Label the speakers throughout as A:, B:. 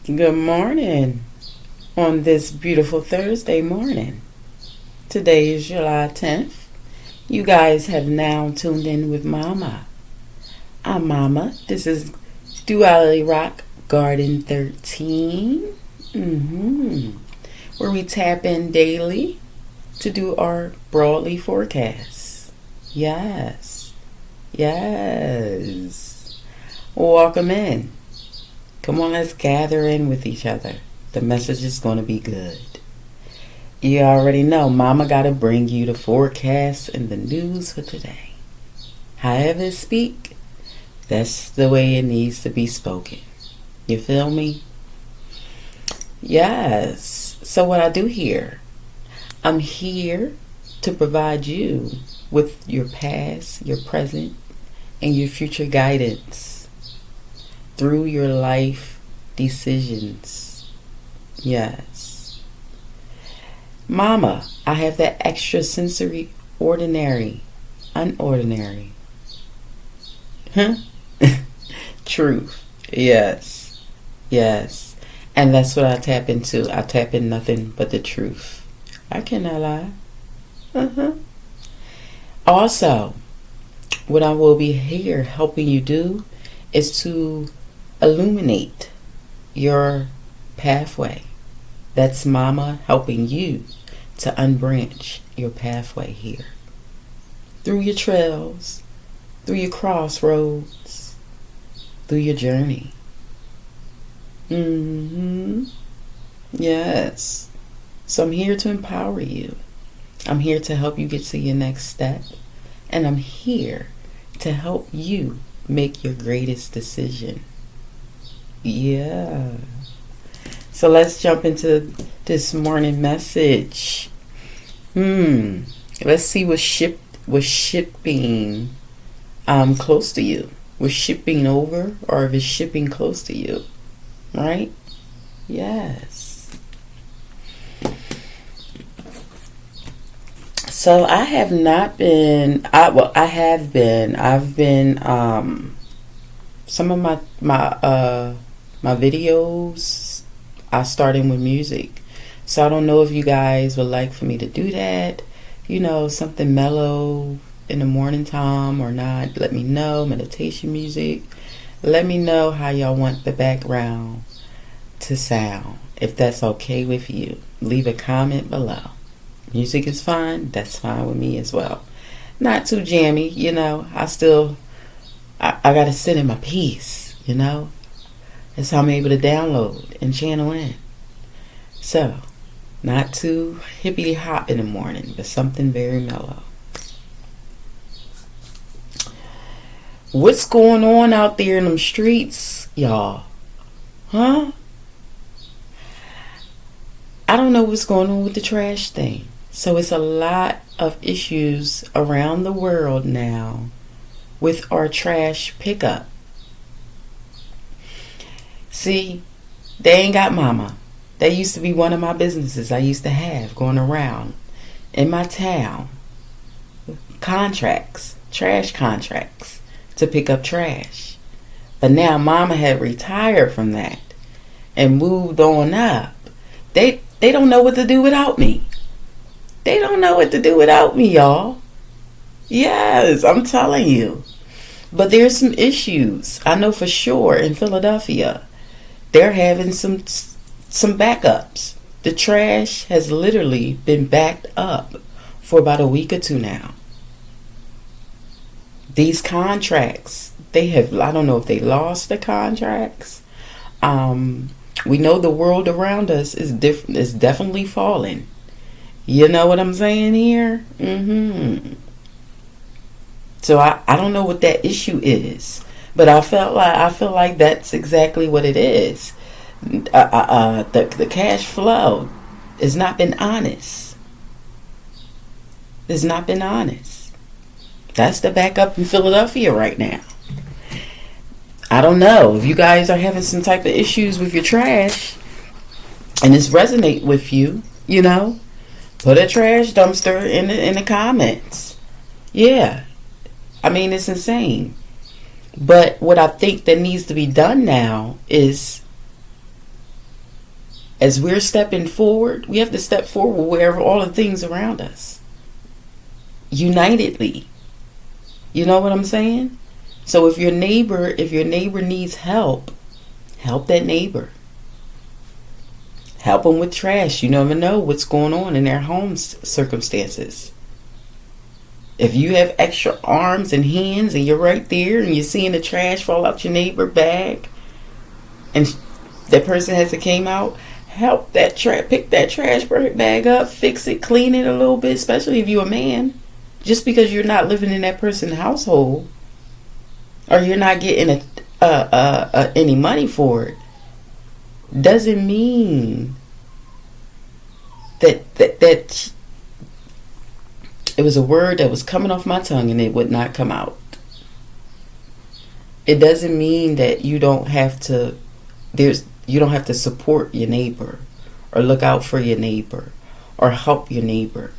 A: Good morning on this beautiful Thursday morning. Today is July 10th. You guys have now tuned in with Mama. I'm Mama. This is Duality Rock Garden 13, where we tap in daily to do our broadly forecasts. Yes. Welcome in. Come on, let's gather in with each other. The message is going to be good. You already know Mama got to bring you the forecast and the news for today. However it speak, that's the way it needs to be spoken. You feel me? Yes. So what I do here, I'm here to provide you with your past, your present, and your future guidance through your life decisions. Yes. Mama, I have that extrasensory unordinary. Truth. Yes. And that's what I tap into. I tap in nothing but the truth. I cannot lie. Also, what I will be here helping you do is to illuminate your pathway. That's Mama helping you to unbranch your pathway here. Through your trails, through your crossroads, through your journey. Yes. So I'm here to empower you. I'm here to help you get to your next step. And I'm here to help you make your greatest decision. Yeah. So let's jump into this morning message. Let's see what's shipping close to you. Was shipping over, or if it's shipping close to you. Right? Yes. So I have not been. I have been. I've been. Some of my videos, I started with music. So I don't know if you guys would like for me to do that. Something mellow in the morning time or not. Let me know. Meditation music. Let me know how y'all want the background to sound. If that's okay with you, leave a comment below. Music is fine. That's fine with me as well. Not too jammy, I gotta sit in my peace, That's how I'm able to download and channel in. So, not too hippity hop in the morning, but something very mellow. What's going on out there in them streets, y'all? Huh? I don't know what's going on with the trash thing. So it's a lot of issues around the world now with our trash pickup. See, they ain't got Mama. That used to be one of my businesses I used to have going around in my town. Trash contracts to pick up trash. But now Mama had retired from that and moved on up. They don't know what to do without me. They don't know what to do without me, y'all. Yes, I'm telling you. But there's some issues. I know for sure in Philadelphia, they're having some backups. The trash has literally been backed up for about a week or two now. These contracts, I don't know if they lost the contracts. We know the world around us is definitely falling. You know what I'm saying here? So I don't know what that issue is, but I feel like that's exactly what it is. The cash flow has not been honest. It's not been honest. That's the backup in Philadelphia right now. I don't know if you guys are having some type of issues with your trash and it's resonate with you. Put a trash dumpster in the comments. Yeah. I mean, it's insane. But what I think that needs to be done now is As we're stepping forward, we have to step forward wherever all the things around us. Unitedly. You know what I'm saying? So if your neighbor needs help, help that neighbor. Help them with trash. You never know what's going on in their home circumstances. If you have extra arms and hands and you're right there and you're seeing the trash fall out your neighbor's bag and that person hasn't came out, help that pick that trash bag up, fix it, clean it a little bit, especially if you're a man. Just because you're not living in that person's household or you're not getting any money for it doesn't mean that it was a word that was coming off my tongue and it would not come out. It doesn't mean that you don't have to support your neighbor or look out for your neighbor or help your neighbor.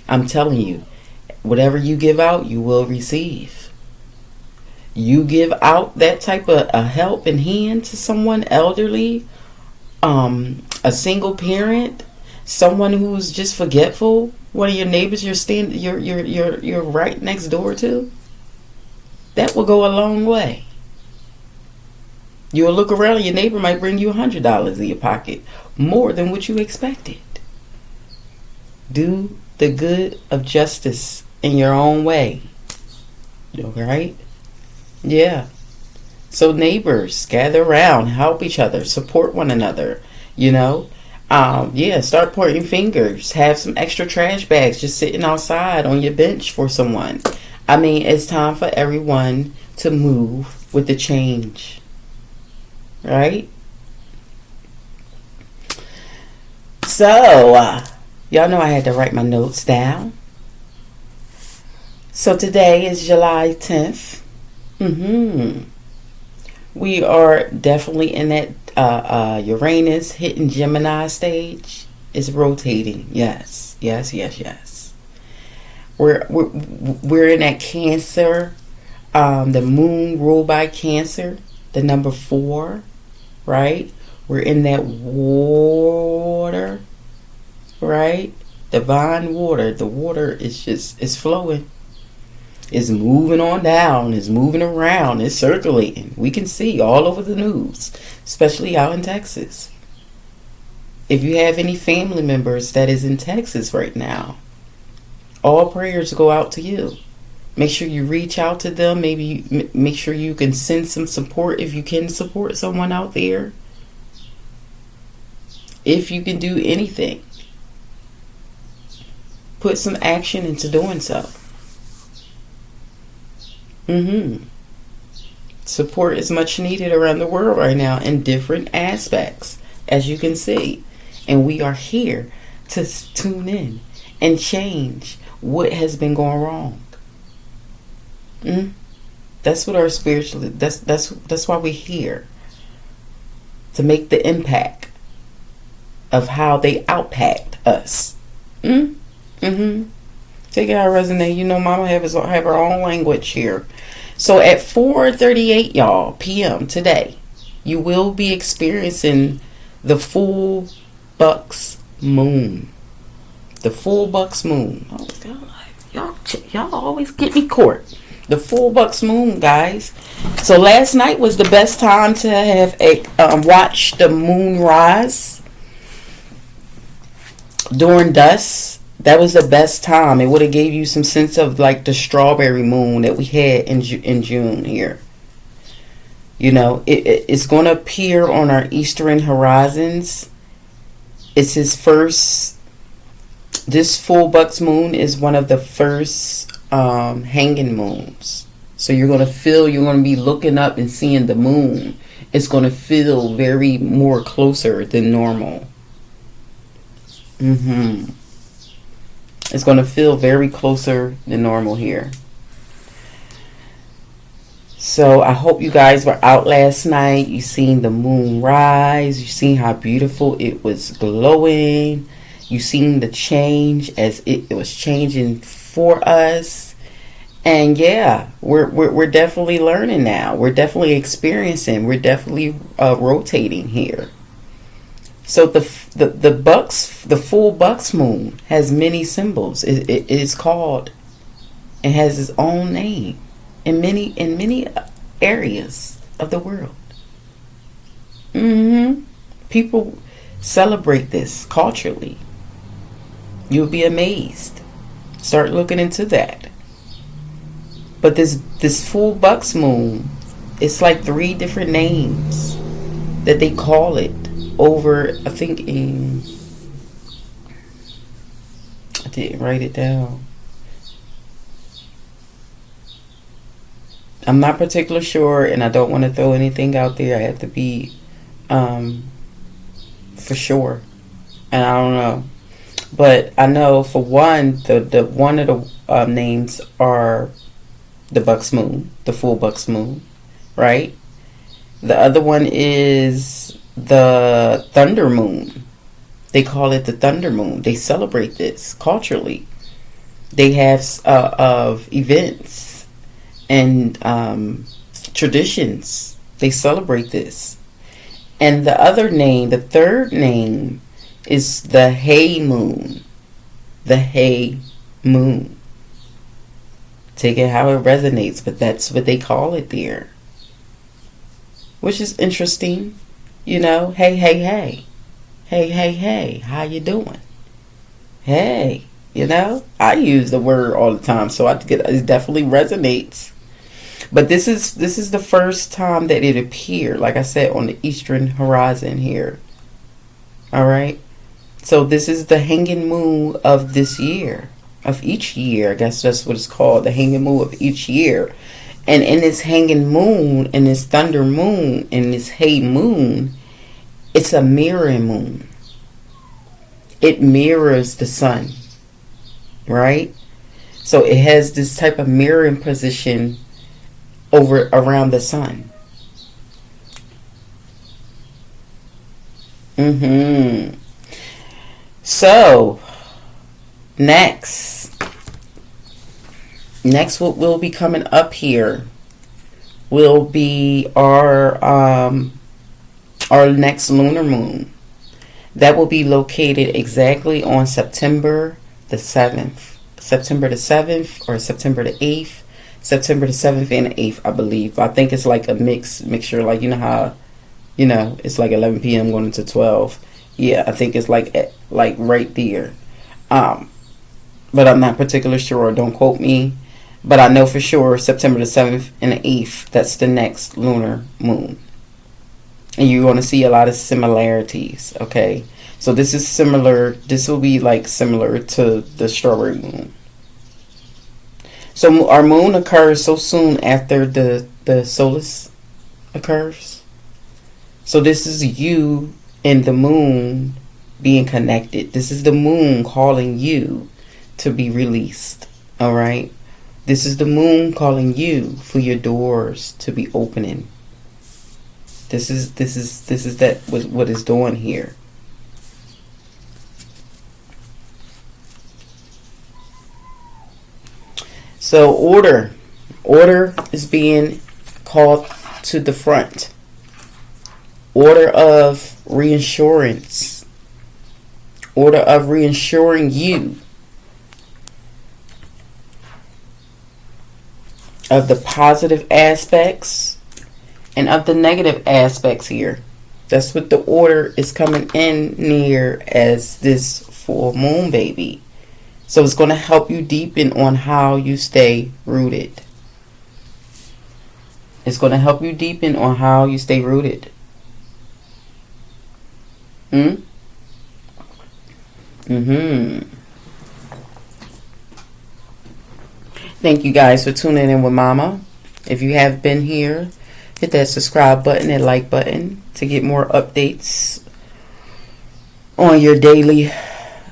A: I'm telling you, whatever you give out, you will receive. You give out that type of a help in hand to someone elderly, a single parent, someone who's just forgetful, one of your neighbors you're right next door to, that will go a long way. You'll look around and your neighbor might bring you $100 in your pocket, more than what you expected. Do the good of justice in your own way. Alright? Yeah. So neighbors, gather around, help each other, support one another, start pointing fingers, have some extra trash bags just sitting outside on your bench for someone. I mean, it's time for everyone to move with the change. Right? So, y'all know I had to write my notes down. So today is July 10th. We are definitely in that Uranus hitting Gemini stage. It's rotating. Yes. We're in that Cancer. The moon ruled by Cancer, the number 4, right? We're in that water, right? Divine water. The water is flowing. It's moving on down. It's moving around. It's circulating. We can see all over the news, especially out in Texas. If you have any family members that is in Texas right now, all prayers go out to you. Make sure you reach out to them. Maybe make sure you can send some support if you can support someone out there. If you can do anything, put some action into doing so. Support is much needed around the world right now in different aspects, as you can see. And we are here to tune in and change what has been going wrong. That's what our spiritual. That's why we're here. To make the impact of how they outpact us. Take it out, resonate. Mama have her own language here. So at 4:38, y'all, p.m. today, you will be experiencing the full bucks moon. The full bucks moon. Oh God, y'all always get me caught. The full bucks moon, guys. So last night was the best time to have watch the moon rise during dusk. That was the best time. It would have gave you some sense of like the strawberry moon that we had in June here. It's going to appear on our eastern horizons. It's this full bucks moon is one of the first hanging moons. So you're going to be looking up and seeing the moon. It's going to feel very more closer than normal. It's going to feel very closer than normal here. So I hope you guys were out last night. You seen the moon rise. You seen how beautiful it was glowing. You seen the change as it was changing for us. And yeah, we're definitely learning now. We're definitely experiencing. We're definitely rotating here. So the full bucks moon has many symbols. It is called. It has its own name in many areas of the world. People celebrate this culturally. You'll be amazed. Start looking into that. But this full bucks moon, it's like 3 different names that they call it over. I think I didn't write it down. I'm not particularly sure, and I don't want to throw anything out there. I have to be for sure, and I don't know. But I know for one, the one of the names are the bucks moon, the full bucks moon, right? The other one is the thunder moon. They call it the thunder moon. They celebrate this culturally. They have of events and traditions. They celebrate this. And the other name, the third name, is the hay moon. The hay moon. Take it how it resonates, but that's what they call it there. Which is interesting. You know, hey, hey, hey. Hey, hey, hey, how you doing? Hey, you know, I use the word all the time, so it definitely resonates. But this is the first time that it appeared, like I said, on the eastern horizon here. All right. So this is the hanging moon of this year, of each year. I guess that's what it's called, the hanging moon of each year. And in this hanging moon, and this thunder moon, and this hay moon, it's a mirroring moon. It mirrors the sun, right? So it has this type of mirroring position around the sun. So next what will be coming up here will be our next lunar moon. That will be located exactly on September the 7th. September the 7th or September the 8th. September the 7th and the 8th, I believe. I think it's like a mixture, like, you know how, you know, it's like 11 p.m. going into 12. Yeah, I think it's like right there. But I'm not particularly sure. Don't quote me. But I know for sure September the 7th and the 8th, that's the next lunar moon. And you're going to see a lot of similarities, okay? So this is similar. This will be like similar to the strawberry moon. So our moon occurs so soon after the solstice occurs. So this is you and the moon being connected. This is the moon calling you to be released, all right? This is the moon calling you for your doors to be opening. This is what it's doing here. So order is being called to the front. Order of reinsurance. Order of reinsuring you of the positive aspects and of the negative aspects here. That's what the order is coming in near as this full moon, baby. So it's going to help you deepen on how you stay rooted. It's going to help you deepen on how you stay rooted. Thank you guys for tuning in with Mama. If you have been here, hit that subscribe button and like button to get more updates on your daily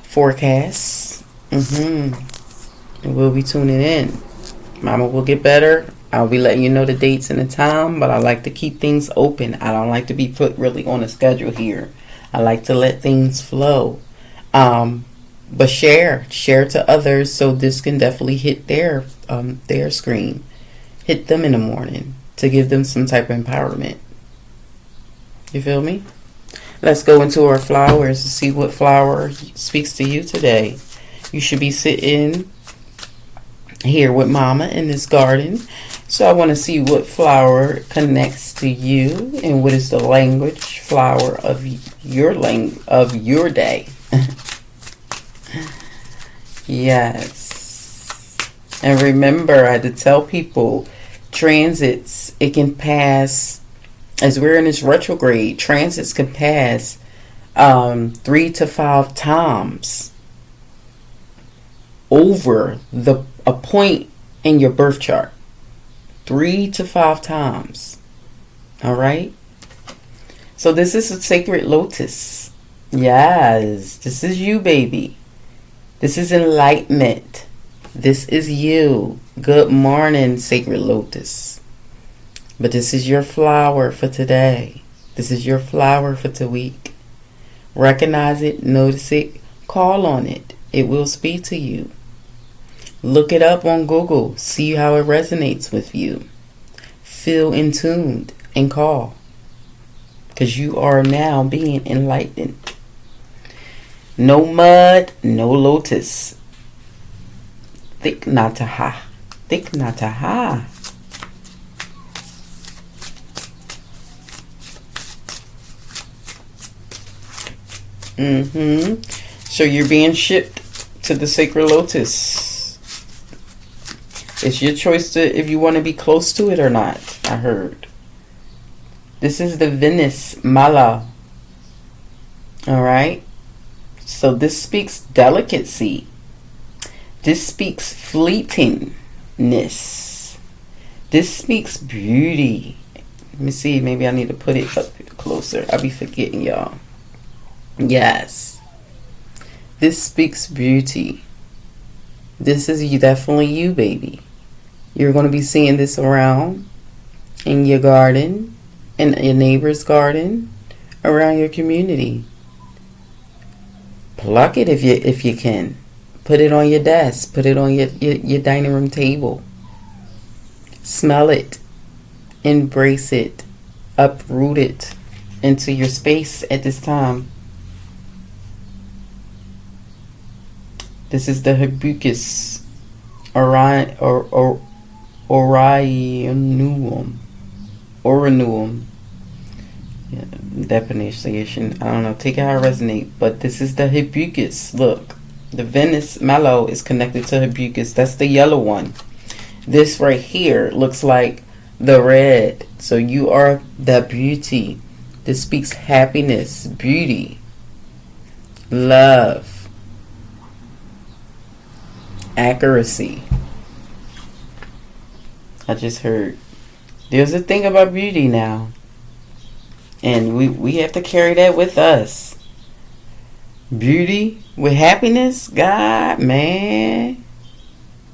A: forecasts. We'll be tuning in. Mama will get better. I'll be letting you know the dates and the time, but I like to keep things open. I don't like to be put really on a schedule here. I like to let things flow. But share to others so this can definitely hit their screen. Hit them in the morning to give them some type of empowerment. You feel me? Let's go into our flowers to see what flower speaks to you today. You should be sitting here with Mama in this garden. So I want to see what flower connects to you and what is the language flower of your day. Yes. And remember, I had to tell people, transits, it can pass, as we're in this retrograde, transits can pass 3 to 5 times over a point in your birth chart. 3 to 5 times. All right. So this is a sacred lotus. Yes, this is you, baby. This is enlightenment. This is you. Good morning, sacred lotus. But this is your flower for today. This is your flower for the week. Recognize it, notice it, call on it. It will speak to you. Look it up on Google. See how it resonates with you. Feel in tuned and call. Because you are now being enlightened. No mud, no lotus. Thich Nhat Hanh. Thich Nhat Hanh. So you're being shipped to the sacred lotus. It's your choice to if you want to be close to it or not. I heard. This is the Venus Mala. All right. So this speaks delicacy. This speaks fleetingness. This speaks beauty. Let me see. Maybe I need to put it up closer. I'll be forgetting, y'all. Yes. This speaks beauty. This is definitely you, baby. You're going to be seeing this around in your garden, in your neighbor's garden, around your community. Pluck it if you can. Put it on your desk. Put it on your dining room table. Smell it. Embrace it. Uproot it into your space at this time. This is the Hibiscus Aureolum. Yeah, definition. I don't know. Take it how it resonates. But this is the Hibiscus. Look. The Venus Mallow is connected to Hibiscus. That's the yellow one. This right here looks like the red. So you are the beauty. This speaks happiness, beauty, love, accuracy. I just heard. There's a thing about beauty now. And we have to carry that with us. Beauty with happiness, God, man.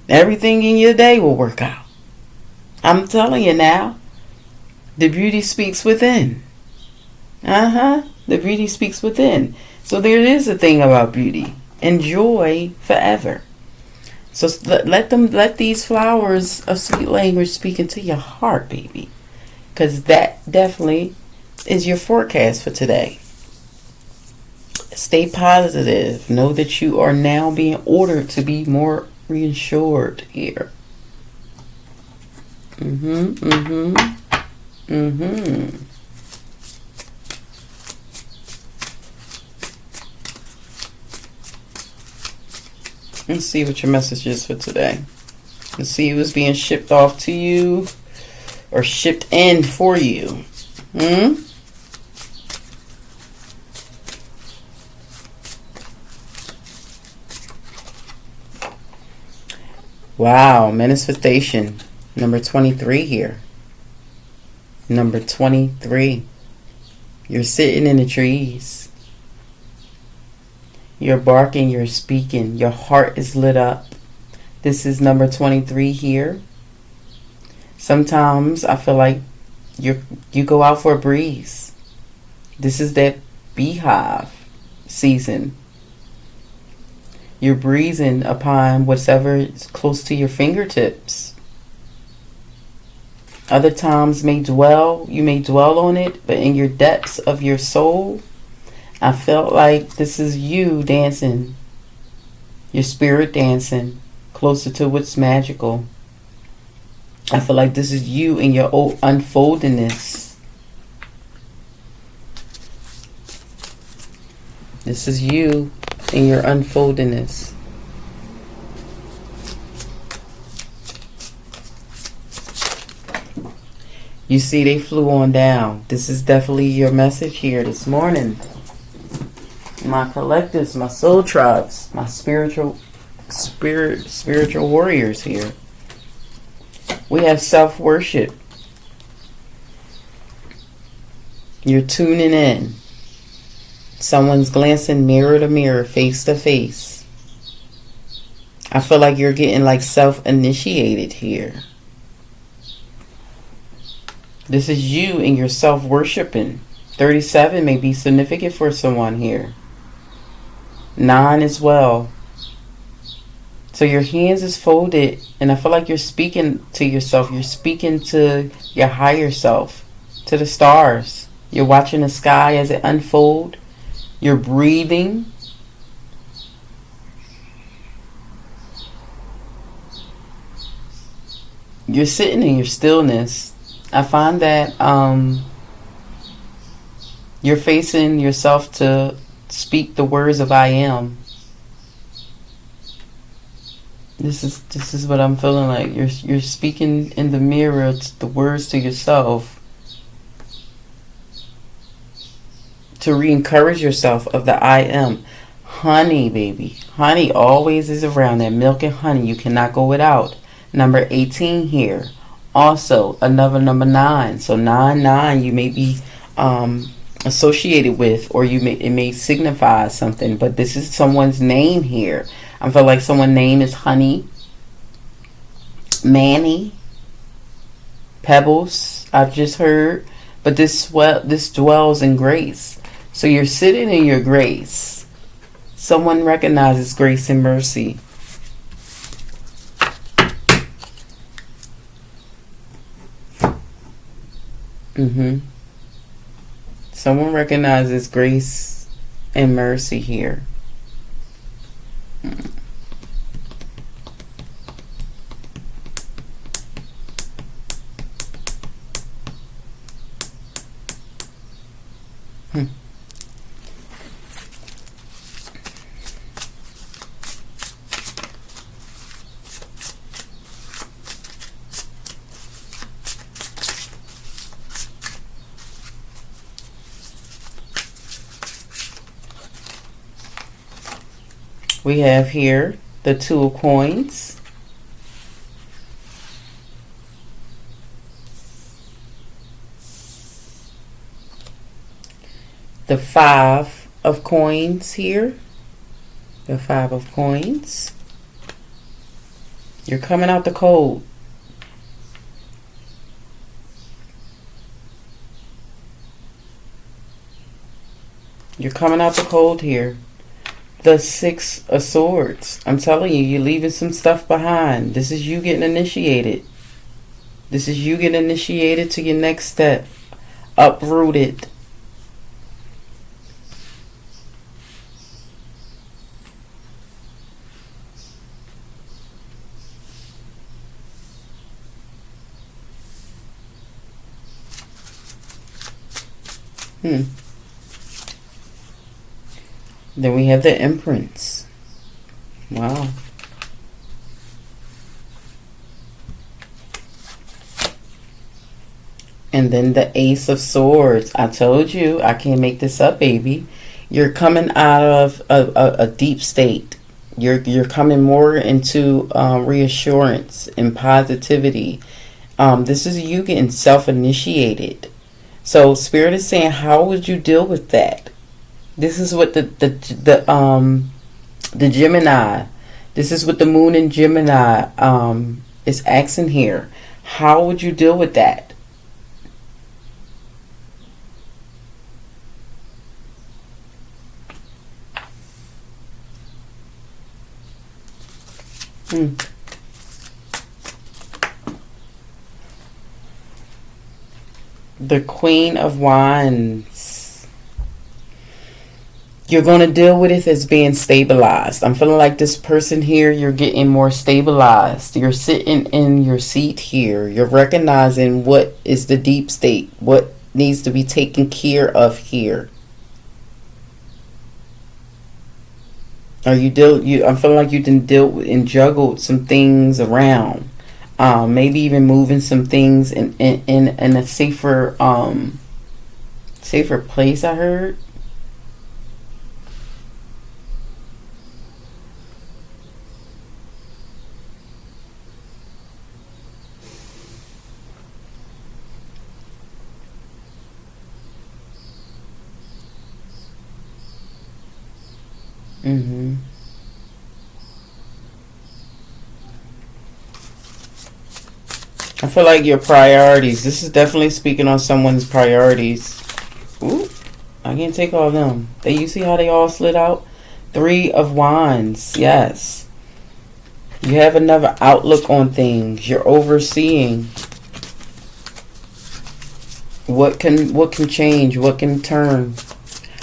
A: Everything in your day will work out. I'm telling you now. The beauty speaks within. The beauty speaks within. So there is a thing about beauty. Enjoy forever. So let these flowers of sweet language speak into your heart, baby. Because that definitely is your forecast for today. Stay positive. Know that you are now being ordered to be more reassured here. Let's see what your message is for today. Let's see what's being shipped off to you or shipped in for you. Wow, manifestation. Number 23 here. Number 23. You're sitting in the trees. You're barking, you're speaking. Your heart is lit up. This is number 23 here. Sometimes I feel like you go out for a breeze. This is that beehive season. You're breezing upon whatever is close to your fingertips. Other times you may dwell on it, but in your depths of your soul, I felt like this is you dancing, your spirit dancing closer to what's magical. I feel like this is you in your unfoldingness. This is you in your unfoldingness. You see, they flew on down. This is definitely your message here this morning. My collectives, my soul tribes, my spiritual warriors here. We have self-worship. You're tuning in. Someone's glancing mirror to mirror, face to face. I feel like you're getting like self-initiated here. This is you and your self-worshiping. 37 may be significant for someone here. 9 as well. So your hands is folded, and I feel like you're speaking to yourself. You're speaking to your higher self, to the stars. You're watching the sky as it unfolds. You're breathing. You're sitting in your stillness. I find that you're facing yourself to speak the words of I am. This is what I'm feeling like. You're speaking in the mirror the words to yourself to re-encourage yourself of the I am. Honey, baby. Honey always is around. That milk and honey, you cannot go without. Number 18 here. Also, another number 9. So 9 you may be associated with, or it may signify something. But this is someone's name here. I feel like someone's name is Honey, Manny, Pebbles. I've just heard, but this dwells in grace. So you're sitting in your grace. Someone recognizes grace and mercy. Someone recognizes grace and mercy here. We have here the 2 of coins. The 5 of coins here. The 5 of coins. You're coming out the cold. You're coming out the cold here. The 6 of swords. I'm telling you, you're leaving some stuff behind. This is you getting initiated. This is you getting initiated to your next step. Uprooted. Then we have the Empress. Wow. And then the Ace of Swords. I told you, I can't make this up, baby. You're coming out of a deep state. You're coming more into reassurance and positivity. This is you getting self-initiated. So Spirit is saying, how would you deal with that? This is what the Gemini. This is what the Moon in Gemini is asking here. How would you deal with that? The Queen of Wands. You're going to deal with it as being stabilized. I'm feeling like this person here, you're getting more stabilized. You're sitting in your seat here. You're recognizing what is the deep state, what needs to be taken care of here. I'm feeling like you didn't deal and juggled some things around. Maybe even moving some things in a safer place, I heard. Mm-hmm. I feel like your priorities. This is definitely speaking on someone's priorities. Ooh, I can't take all of them. You see how they all slid out? 3 of Wands. Yes. You have another outlook on things. You're overseeing what can change, what can turn.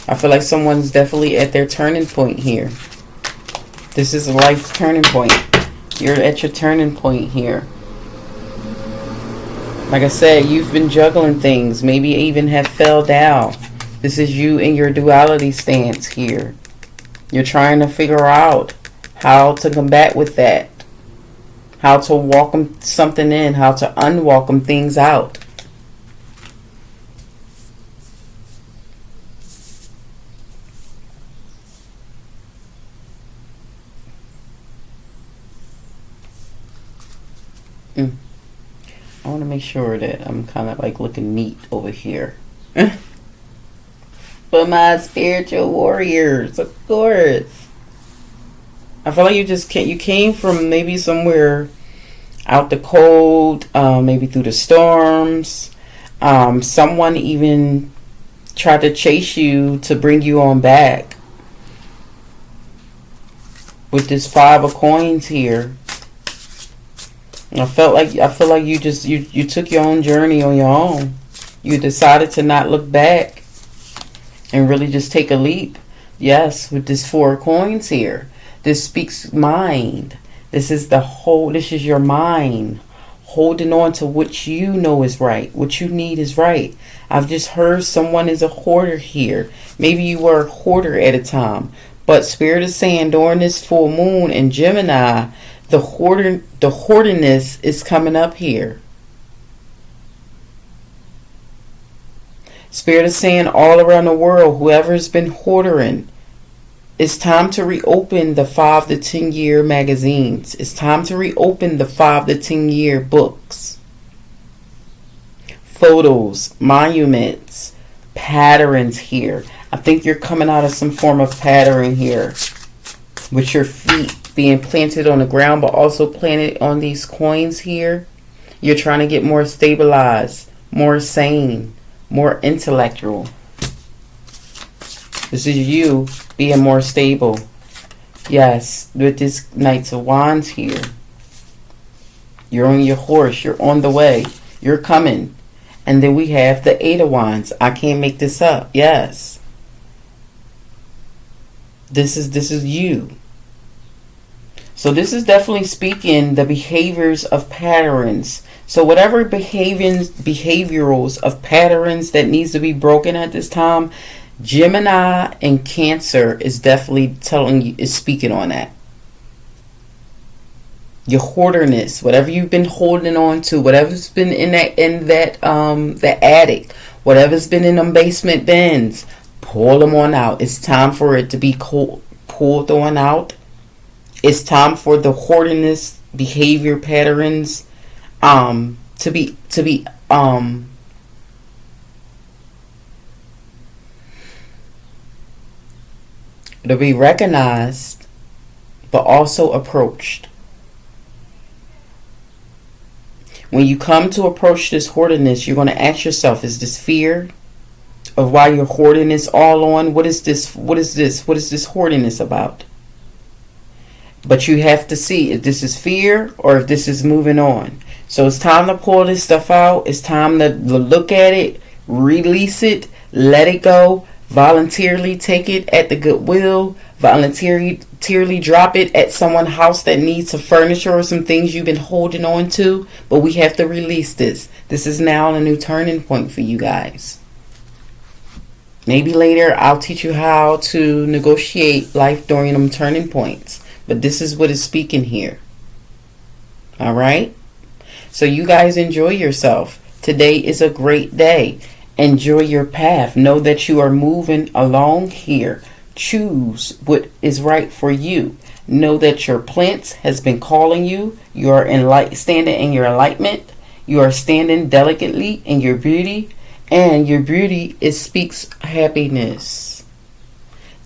A: I feel like someone's definitely at their turning point here. This is a life turning point. You're at your turning point here. Like I said, you've been juggling things. Maybe even have fell down. This is you in your duality stance here. You're trying to figure out how to combat with that. How to welcome something in. How to unwelcome things out. I want to make sure that I'm kind of like looking neat over here. For my spiritual warriors, of course. I feel like you came from maybe somewhere out the cold, maybe through the storms. Someone even tried to chase you to bring you on back. With this 5 of coins here. I feel like you took your own journey on your own. You decided to not look back and really just take a leap. Yes, with this 4 of coins here. This speaks mind. This is your mind holding on to what you know is right. What you need is right. I've just heard someone is a hoarder here. Maybe you were a hoarder at a time. But Spirit is saying during this full moon in Gemini, the hoardiness is coming up here. Spirit is saying all around the world, whoever's been hoarding, it's time to reopen the 5 to 10 year magazines. It's time to reopen the 5 to 10 year books. Photos, monuments, patterns here. I think you're coming out of some form of pattern here. With your feet being planted on the ground, but also planted on these coins here. You're trying to get more stabilized, more sane, more intellectual. This is you being more stable. Yes, with this Knights of Wands here. You're on your horse. You're on the way. You're coming. And then we have the 8 of Wands. I can't make this up. Yes. This is you. So this is definitely speaking the behaviors of patterns. So whatever behaviorals of patterns that needs to be broken at this time, Gemini and Cancer is definitely is speaking on that. Your hoarderness, whatever you've been holding on to, whatever's been in the attic, whatever's been in them basement bins, pull them on out. It's time for it to be pulled on out. It's time for the hoardiness behavior patterns to be recognized, but also approached. When you come to approach this hoardiness, you're going to ask yourself, is this fear of why you're hoarding this all on? What is this hoardiness about? But you have to see if this is fear or if this is moving on. So it's time to pull this stuff out. It's time to look at it, release it, let it go, Voluntarily take it at the Goodwill. Voluntarily drop it at someone's house that needs some furniture or some things you've been holding on to. But we have to release this. This is now a new turning point for you guys. Maybe later I'll teach you how to negotiate life during them turning points. But this is what is speaking here. All right? So you guys enjoy yourself. Today is a great day. Enjoy your path. Know that you are moving along here. Choose what is right for you. Know that your plant has been calling you. You are standing in your enlightenment. You are standing delicately in your beauty. And your beauty speaks happiness.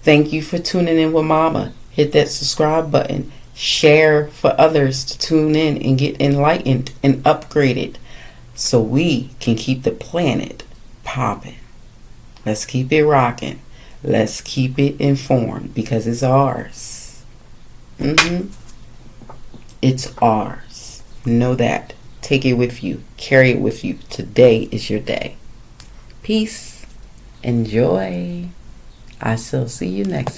A: Thank you for tuning in with Mama. Hit that subscribe button. Share for others to tune in and get enlightened and upgraded so we can keep the planet popping. Let's keep it rocking. Let's keep it informed because it's ours. It's ours. Know that. Take it with you. Carry it with you. Today is your day. Peace. Enjoy. I shall see you next time.